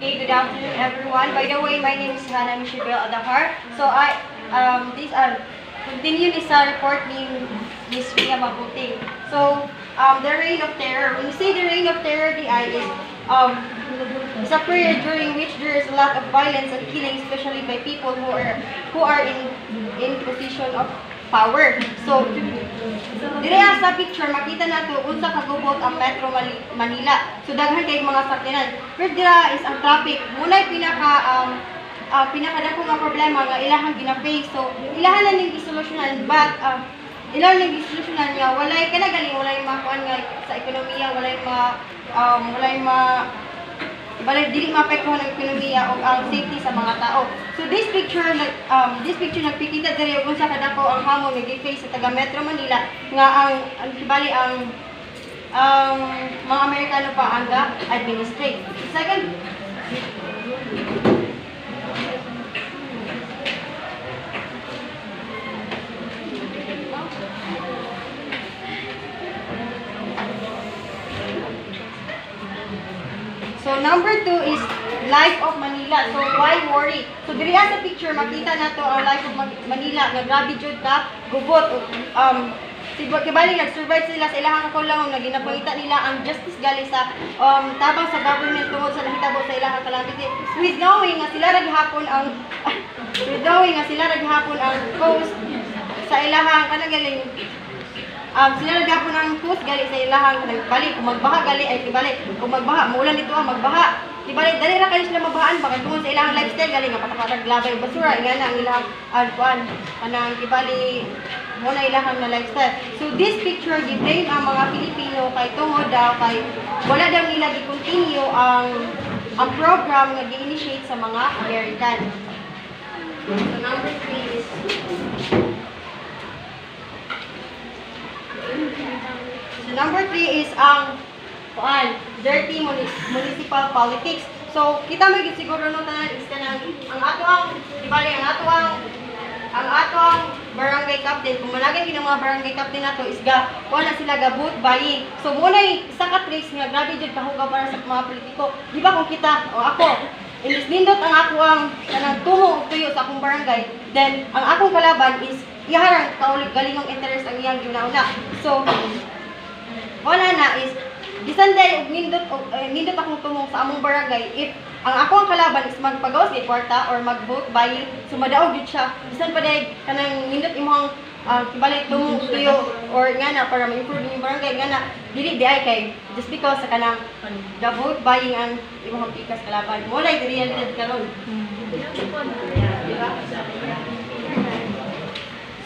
Okay, good afternoon everyone. By the way, my name is Hannah Michelle Adahar. So these are continue ni sa report ni Miss Ria Mabuting. So, the reign of terror. When you say the reign of terror, the I is it's a period during which there is a lot of violence and killing, especially by people who are in position of power. So, dire sa picture makita nato unsa kagubot ang Metro Manila. So daghan kay mga sakyanan. Pero dira is ang traffic. Munay pinakadako nga problema nga ilahang gina-face. So ilahan lang ning gisolusyonan but ilahan lang gisolusyonan nga walay walay makuan nga sa ekonomiya, walay dili maapektuhan ang ekonomiya o ang safety sa mga tao. So this picture nagpikita diri og unsa kadako ang hamon nga gi-face sa taga Metro Manila nga ang kibali ang mga Amerikano pa ang administrate. Second, so number 2 is Life of Manila. So why worry? So diri sa picture makita nato ang Life of Manila nga grabe jud ka gubot. Kibali nag-survive sila sa ilahang kakulong nga ginapangita nila ang justice gali sa tabang sa government tungod sa nahitabo sa ilahang calamity. With knowing nga sila raghapon ang coast sa ilahang kanagaling sila naghapon ang coast gali sa ilahang balik kung magbaha gali ay kibali kung magbaha muulan dito magbaha kibali dali ra kayo sila mabahaan baka tungod sa ilahang lifestyle gali nga patakaglabay basura nga na ang ilahang kuan kanang kibali mo na ilahang na lifestyle. So this picture gi-blame ang mga Pilipino kay tungod daw kay wala daw nila gi-continue ang program nga gi-initiate sa mga American. So number 3 is ang dirty municipal politics. So kita may siguro no tanan is kanang ang ato ang barangay captain kung malagay ng mga barangay captain nato is wala sila gabut bayi. So muna isa ka trace nga grabe jud kahugaw para sa mga politiko. Di ba kung kita o ako inis nindot ang ako ang kanang tumo og tuyo sa akong barangay, then ang akong kalaban is iharang kaulig galingong interest ang iyang ginauna. So wala na is bisan day og nindot akong tumong sa among barangay if ang ako ang kalaban is magpagawas kay kwarta or mag-vote by sumadaog jud siya bisan pa day kanang nindot imong kibalik tumong tuyo or ngana para ma-improve yung barangay ngana dili di ay kay just because sa kanang the vote buying ang imong pikas kalaban mo like the realidad karon.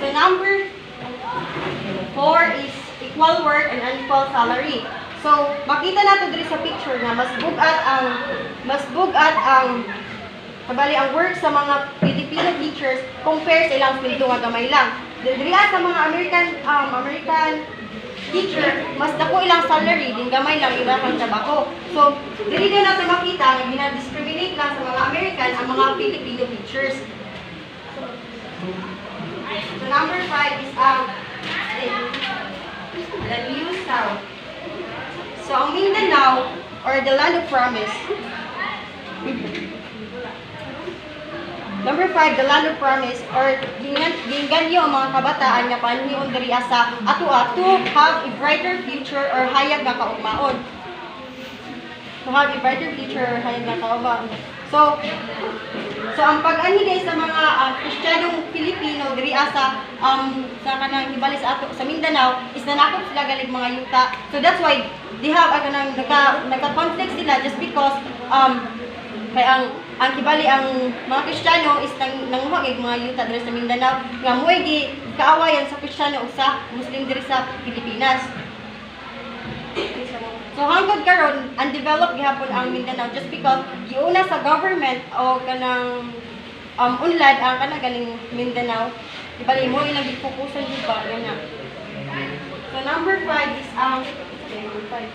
So number 4 is equal work and unequal salary. So makita nato diri sa picture na mas bugat ang kabali ang work sa mga Filipino teachers compare sa ilang sweldo nga gamay lang. Diri sa mga American teacher mas dako ilang salary din gamay lang ilang trabaho. So diri din natin makita nga gina-discriminate lang sa mga American ang mga Filipino teachers. So number 5 is the New South. So ang Mindanao or the Land of Promise. Number 5, the Land of Promise or ginganyo ang mga kabataan nga panhion diri sa to have a brighter future or hayag nga kaugmaon. To have a brighter future or hayag nga kaugmaon. So ang pag-ani guys sa mga Kristiyanong Pilipino diri sa kanang ibali sa ato sa Mindanao is nanakop sila galig mga yuta. So that's why they have kanang nagka-conflict sila just because kay ang kibali ang mga Kristiyano is nanguhagig mga yuta diri sa Mindanao nga moy gi kaawayan sa Kristiyano ug sa Muslim diri sa Pilipinas. So hangtod karon undeveloped gihapon ang Mindanao just because giuna sa government o kanang unlad ang kanang Mindanao ibali mo ilang gifokusan jud ba nga. So number 5 is number 5.